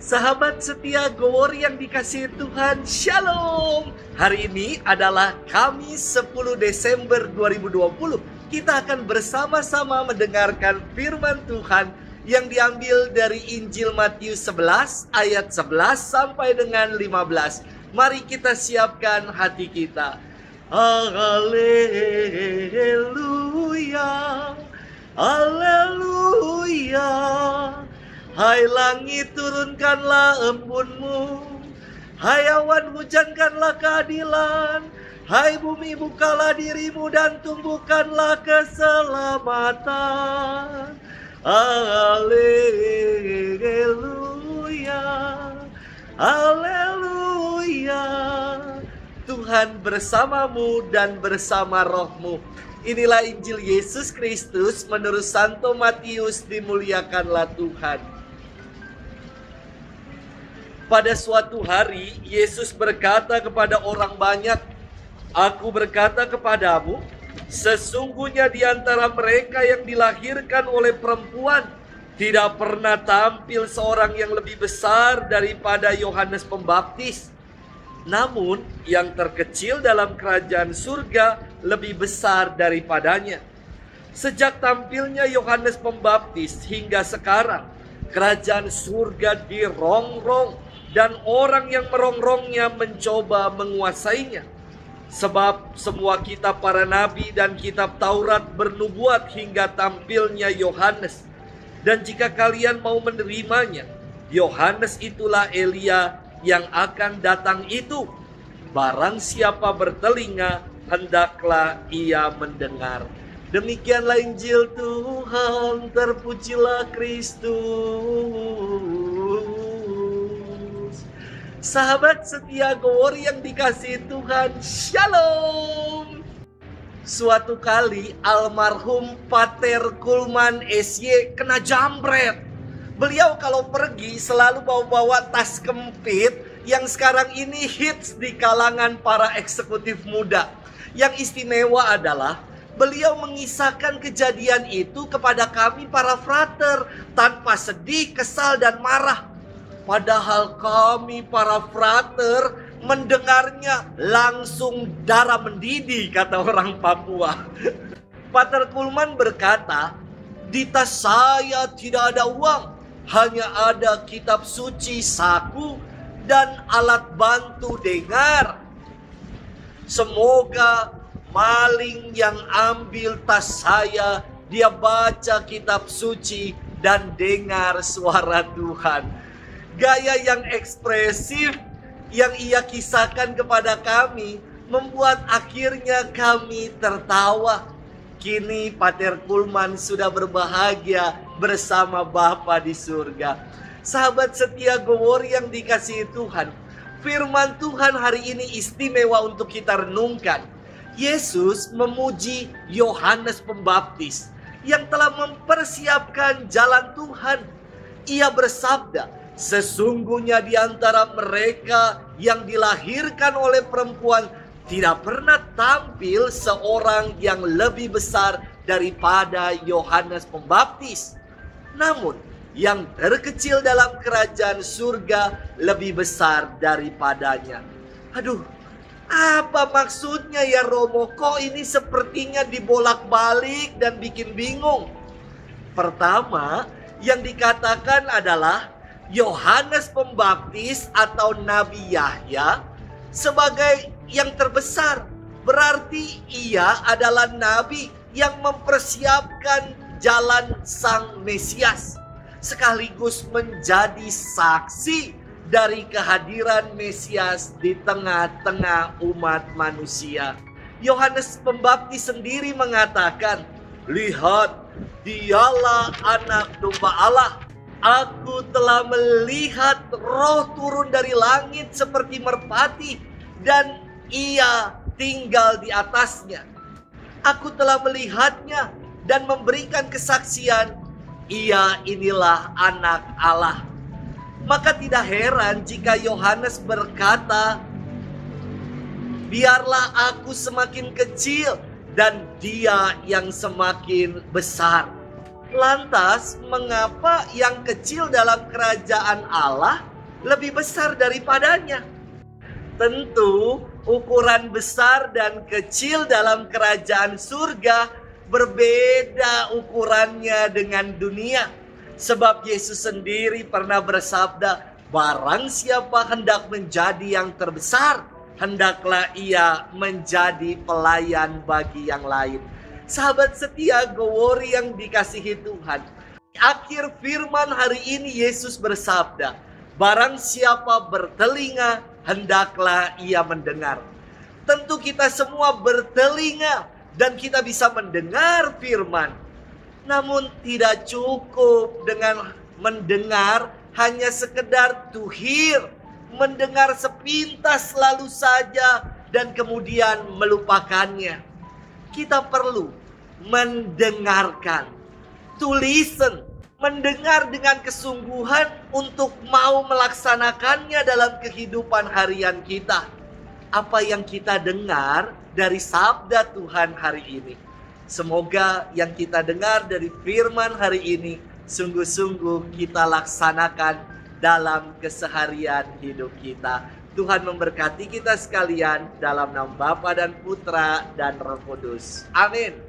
Sahabat setia Gowor yang dikasihi Tuhan, Shalom. Hari ini adalah Kamis 10 Desember 2020. Kita akan bersama-sama mendengarkan firman Tuhan yang diambil dari Injil Matius 11 ayat 11 sampai dengan 15. Mari kita siapkan hati kita. Haleluya, haleluya. Hai langit, turunkanlah embunmu. Hai awan, hujankanlah keadilan. Hai bumi, bukalah dirimu dan tumbuhkanlah keselamatan. Haleluya, haleluya. Tuhan bersamamu dan bersama rohmu. Inilah Injil Yesus Kristus menurut Santo Matius. Dimuliakanlah Tuhan. Pada suatu hari, Yesus berkata kepada orang banyak, "Aku berkata kepadamu, sesungguhnya di antara mereka yang dilahirkan oleh perempuan, tidak pernah tampil seorang yang lebih besar daripada Yohanes Pembaptis. Namun, yang terkecil dalam kerajaan surga lebih besar daripadanya. Sejak tampilnya Yohanes Pembaptis hingga sekarang, kerajaan surga dirongrong, dan orang yang merongrongnya mencoba menguasainya. Sebab semua kitab para nabi dan kitab Taurat bernubuat hingga tampilnya Yohanes. Dan jika kalian mau menerimanya, Yohanes itulah Elia yang akan datang itu. Barang siapa bertelinga, hendaklah ia mendengar." Demikianlah Injil Tuhan, terpujilah Kristus. Sahabat setia Gowor yang dikasihi Tuhan, Shalom. Suatu kali almarhum Pater Kulman SY kena jambret. Beliau kalau pergi selalu bawa-bawa tas kempit yang sekarang ini hits di kalangan para eksekutif muda. Yang istimewa adalah beliau mengisahkan kejadian itu kepada kami para frater tanpa sedih, kesal, dan marah. Padahal kami para frater mendengarnya langsung darah mendidih, kata orang Papua. Pater Kulman berkata, "Di tas saya tidak ada uang, hanya ada kitab suci, saku, dan alat bantu dengar. Semoga maling yang ambil tas saya, dia baca kitab suci dan dengar suara Tuhan." Gaya yang ekspresif yang ia kisahkan kepada kami membuat akhirnya kami tertawa. Kini Pater Kulman sudah berbahagia bersama Bapa di surga. Sahabat setia Gowor yang dikasihi Tuhan, firman Tuhan hari ini istimewa untuk kita renungkan. Yesus memuji Yohanes Pembaptis yang telah mempersiapkan jalan Tuhan. Ia bersabda, "Sesungguhnya di antara mereka yang dilahirkan oleh perempuan tidak pernah tampil seorang yang lebih besar daripada Yohanes Pembaptis. Namun, yang terkecil dalam kerajaan surga lebih besar daripadanya." Aduh, apa maksudnya ya Romo? Kok ini sepertinya dibolak-balik dan bikin bingung. Pertama, yang dikatakan adalah Yohanes Pembaptis atau Nabi Yahya sebagai yang terbesar. Berarti ia adalah nabi yang mempersiapkan jalan Sang Mesias, sekaligus menjadi saksi dari kehadiran Mesias di tengah-tengah umat manusia. Yohanes Pembaptis sendiri mengatakan, "Lihat, dialah anak domba Allah. Aku telah melihat Roh turun dari langit seperti merpati, dan ia tinggal di atasnya. Aku telah melihatnya dan memberikan kesaksian, ia inilah anak Allah." Maka tidak heran jika Yohanes berkata, "Biarlah aku semakin kecil dan dia yang semakin besar." Lantas, mengapa yang kecil dalam kerajaan Allah lebih besar daripadanya. Tentu ukuran besar dan kecil dalam kerajaan surga berbeda ukurannya dengan dunia. Sebab Yesus sendiri pernah bersabda, barang siapa hendak menjadi yang terbesar, hendaklah ia menjadi pelayan bagi yang lain. Sahabat setia Gowori yang dikasihi Tuhan, akhir firman hari ini Yesus bersabda, barang siapa bertelinga, hendaklah ia mendengar. Tentu kita semua bertelinga dan kita bisa mendengar firman. Namun tidak cukup dengan mendengar hanya sekedar to hear, mendengar sepintas lalu saja dan kemudian melupakannya. Kita perlu mendengarkan, to listen, mendengar dengan kesungguhan untuk mau melaksanakannya dalam kehidupan harian kita. Apa yang kita dengar dari sabda Tuhan hari ini, semoga yang kita dengar dari firman hari ini sungguh-sungguh kita laksanakan dalam keseharian hidup kita. Tuhan memberkati kita sekalian dalam nama Bapa dan Putra dan Roh Kudus. Amin.